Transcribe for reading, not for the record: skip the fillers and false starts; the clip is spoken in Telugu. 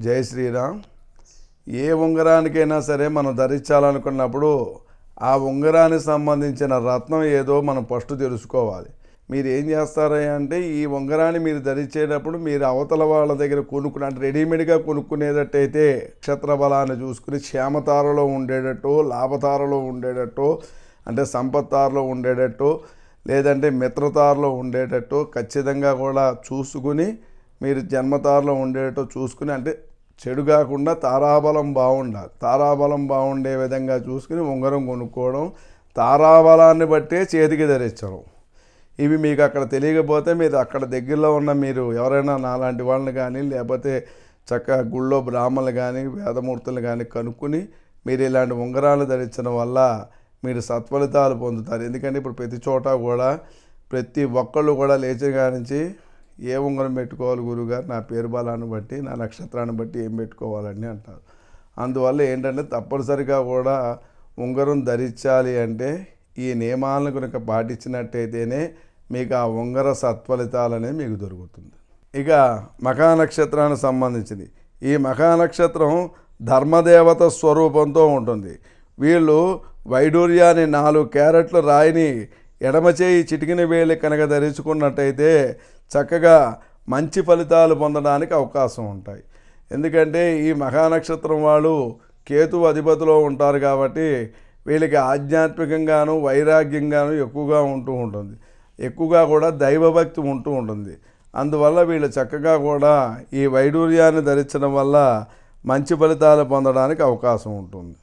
జై శ్రీరామ్. ఏ ఉంగరానికైనా సరే మనం ధరించాలనుకున్నప్పుడు ఆ ఉంగరానికి సంబంధించిన రత్నం ఏదో మనం ఫస్ట్ తెలుసుకోవాలి. మీరు ఏం చేస్తారా అంటే ఈ ఉంగరాన్ని మీరు ధరించేటప్పుడు మీరు అవతల వాళ్ళ దగ్గర కొనుక్కుని అంటే రెడీమేడ్గా కొనుక్కునేటట్టయితే నక్షత్ర బలాన్ని చూసుకుని క్షేమతారలో ఉండేటట్టు, లాభతారలో ఉండేటట్టు, అంటే సంపత్తారలో ఉండేటట్టు, లేదంటే మిత్రతారలో ఉండేటట్టు ఖచ్చితంగా కూడా చూసుకుని మీరు జన్మతారలో ఉండేటట్టు చూసుకుని, అంటే చెడు కాకుండా తారాబలం బాగుండాలి. తారాబలం బాగుండే విధంగా చూసుకుని ఉంగరం కొనుక్కోవడం, తారాబలాన్ని బట్టే చేతికి ధరించడం. ఇవి మీకు అక్కడ తెలియకపోతే మీరు అక్కడ దగ్గరలో ఉన్న మీరు ఎవరైనా నాలాంటి వాళ్ళని కానీ లేకపోతే చక్కగా గుళ్ళో బ్రాహ్మణులు కానీ వేదమూర్తులు కానీ కనుక్కుని మీరు ఇలాంటి ఉంగరాలు ధరించడం వల్ల మీరు సత్ఫలితాలు పొందుతారు. ఎందుకంటే ఇప్పుడు ప్రతి చోట కూడా ప్రతి ఒక్కళ్ళు కూడా లేచిన నుంచి ఏ ఉంగరం పెట్టుకోవాలి గురువుగారు, నా పేరు బలాన్ని బట్టి నా నక్షత్రాన్ని బట్టి ఏం పెట్టుకోవాలని అంటారు. అందువల్ల ఏంటంటే తప్పనిసరిగా కూడా ఉంగరం ధరించాలి అంటే ఈ నియమాలను కనుక పాటించినట్టయితేనే మీకు ఆ ఉంగర సత్ఫలితాలనేవి మీకు దొరుకుతుంది. ఇక మఖా నక్షత్రానికి సంబంధించింది. ఈ మఖా నక్షత్రం ధర్మదేవత స్వరూపంతో ఉంటుంది. వీళ్ళు వైడూర్యాన్ని 4 క్యారెట్ల రాయిని ఎడమ చేయి చిటికిన వేలి కనుక ధరించుకున్నట్టయితే చక్కగా మంచి ఫలితాలు పొందడానికి అవకాశం ఉంటాయి. ఎందుకంటే ఈ మహానక్షత్రం వాళ్ళు కేతు అధిపతిలో ఉంటారు కాబట్టి వీళ్ళకి ఆధ్యాత్మికంగాను వైరాగ్యంగాను ఎక్కువగా ఉంటుంది. ఎక్కువగా కూడా దైవభక్తి ఉంటుంది. అందువల్ల వీళ్ళు చక్కగా కూడా ఈ వైడూర్యాన్ని ధరించడం వల్ల మంచి ఫలితాలు పొందడానికి అవకాశం ఉంటుంది.